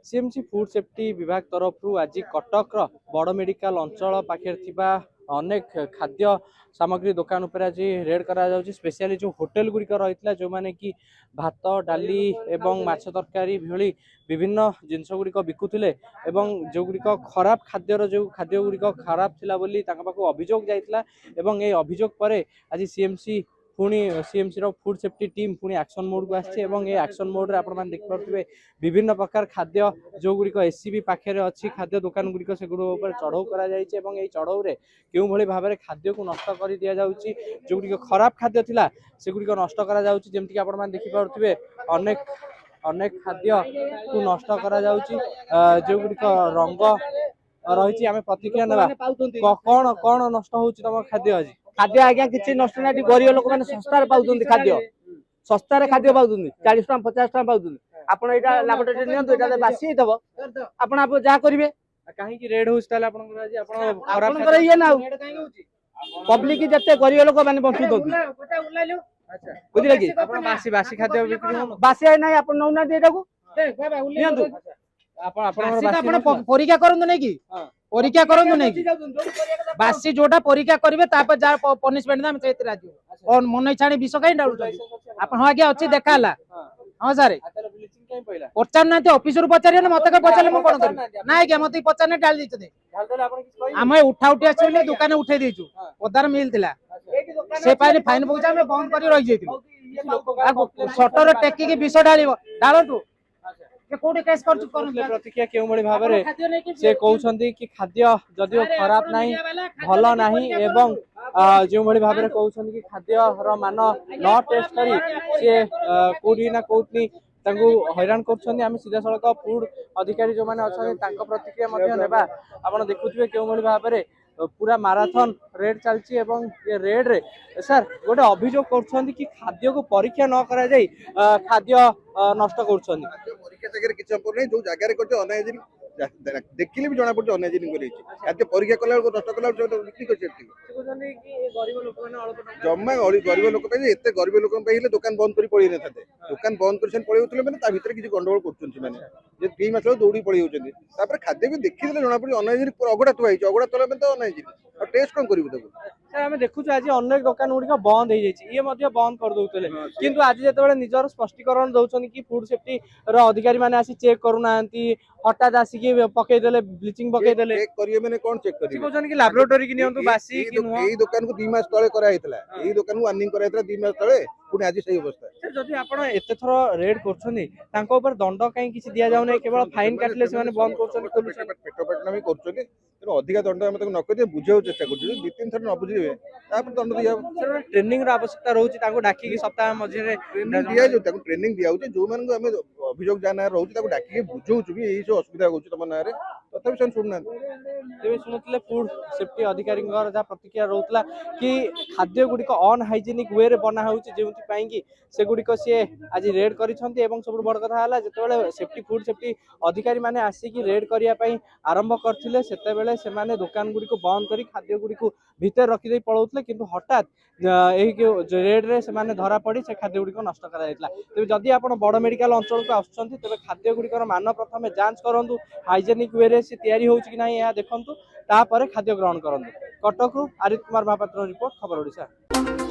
CMC food safety विभाग तरफ आज कटक बड़ मेडिकल अंचल पाखे अनेक खाद्य सामग्री दुकान पर आज रेड करा स्पेशली जो होटेल गुड़िक रही जो मैंने कि भात डाली एवं माछ तरकारी भली विभिन्न जिनस गुड़िक बिकुले जो गुड़िक खराब खाद्यर जो खाद्य गुड़िक खराब थिला बोली पाखु अभियोग जाइतिला एवं ए अभियोग पर आज सीएमसी पुणी सीएमसी फूड सेफ्टी टीम पुणी एक्शन मोड को आसी एक्शन मोड रे आपण देखिपे विभिन्न प्रकार खाद्य जो गुड़िक एससीबी पाखे अच्छी खाद्य दुकान गुड़िक से चढ़ऊ कर चढ़ऊ क्यों भली भाव में खाद्य को नष्ट कर दि जाऊँगी जो गुड़िक खराब खाद्य थिला से गुड़िक नष्ट कर जमीक आप देखिपे अनेक अनेक खाद्य को नष्ट कर जो गुड़िक रंग रही आम प्रतिक्रिया ना कौन कौन नष्ट हो तुम खाद्य आज खाद्य आज्ञा किसी नष्ट ना गरीब लोक मैंने सस्तार पाउछन खाद्य सस्तार खाद्य पाउछन 40 टका 50 टका पाउछन आपण एटा लैबोरेटरी नियंतु एटा बासी हेतब आपण आप जा करिवे काहे की रेड होउछ ताले आपन आज आपण खराब कर ये ना पब्लिक जते गरीब लोक माने बंचु दो अच्छा बुझिले कि आपण बासी बासी खाद्य बिक्री हो बासी नै आपण नौना देटा को नियंतु आपण आपण आपण परीक्षा करंतु नै कि परीक्षा करंतु नै कि बासी जोटा परीक्षा करिवे तापर जा पनिशमेंट ना हम सेत राजी और मन छाणी विष काई डालु आपण हां आगे अछि देखाला हां सर ब्लीचिंग काई पहिला पचार नाते ऑफिस रु पचारिए ना मते का पचारले म कोन करी नाइ के मते पचारने डाल दैछ दे डाल देले आपण किछ कहि हम उठा उठी आछले दुकान उठे देछु पदार मिल थिला से पाइले फाइन पहुंचा हम बंद करी रहि जैतिल शटर टेकी के विष डालिबो डालतु के कोडी केस करछु करन प्रतिक्रिया केउ बड़ी भाव में से कहउछंती कि खाद्य जदियो खराब नाही भलो नाही एवं जो बड़ी भाव में कहउछंती कि खाद्य रो मान न टेस्ट करी से कोडी ना कोटनी तांगु हैरान करछंती आमे सीधा सड़क फूड अधिकारी जो माने अछन तांको प्रतिक्रिया मध्ये नेबा आपण देखुथिबे केउ बड़ी भाव में पूरा माराथन रेड चलची एवं ये रेड रे सर गोटे अभियोग करछंती कि खाद्य को परीक्षा न करा जाई खाद्य नष्ट करछंती परीक्षा जगह किछ पर नै जो जगह करछ अनहाइजीन देखिले भी जना पड़छ अनहाइजीन करै छी खाद्य परीक्षा कला नष्ट कला बिक्री करछ कहउछंती कि गरीब लोक माने अल्प जम्मा गरीब लोक पे एते गरीब लोक पे हेले दुकान बंद करी पड़ी न थाते दुकान बंद करछन पड़ी होतले माने ता भीतर किछ गंडगोल करछन माने जे 3 मास दौड़ी पड़ी होछन तापर खाद्य भी देखि देले जना पड़ी अनहाइजीन अगडा तो आइछ अगडा तले में तो अनहाइजीन और टेस्ट कोन करिवो तको सर आम देखु आज अनेक दुकान गुड़िक बंद हो जाए ये बंद कर दौले किंतु आज जो निजर स्पष्टीकरण दौरान कि फूड सेफ्टी अधिकारी मैंने आसी चेक करूना हठात आसिक पकईदे ब्लीचिंग पकईदे चेक करिए माने कोन चेक करिए कहउछन कि लैबोरेटरी की नियंतु बासी कि नुह एई दुकान को 2 मास तळे करा हेतला एई दुकान को वार्निंग करा हेतला 2 मास तळे पुनी आज सही अवस्था सर जदि आपण एते थरो रेड करछनी तांको ऊपर दंड काई किछि दिया जाउ नै केवल फाइन काटले से माने बंद करछन पेट पेट नमी करछनी तेनो अधिक दंड हम तक न करिए बुझाउ चेष्टा करछु 2-3 थर न बुझिबे तापर दंड दिया सर ट्रेनिंग रो आवश्यकता रहउछि तांको डाकी कि सप्ताह मध्ये रे ट्रेनिंग दिया जो ताको ट्रेनिंग दिया होछि जो मान को हम अभियोग जाना रहउछि ताको डाकी बुझौछु भी एई जो असुविधा होछि तम नारे तथापि सन सुनना तेबे सुनथिले फूड सेफ्टी अधिकारी जा प्रतिक्रिया रहउतला कि खाद्य गुड़िक अनहाइजेनिक वे रे बना होउछि जेउति पई कि से गुड़िक सी आज रेड करिसंती एवं सब बड़ कथा हला जेतेबेले सेफ्टी फूड सेफ्टी अधिकारी माने आसी कि रेड करिया पई आरंभ करथिले सेतेबेले से माने दुकान गुड़िक बंद करी खाद्य गुड़िक भीतर रखि दे पळौतले किंतु हठात एही रेड रे से माने धरा पड़ी से खाद्य गुड़िक नष्ट करा जायतला तेबे जदि आपण बड़ मेडिकल अंचल को आछंती तेबे खाद्य गुड़िकर मान प्रथमे जांच करंतु हाइजेनिक वे रे से तयारी होउछि कि नाही या देखंतु तापरे खाद्य ग्रहण करंतु कटक आदित्य कुमार महापात्र रिपोर्ट खबर ओडिशा।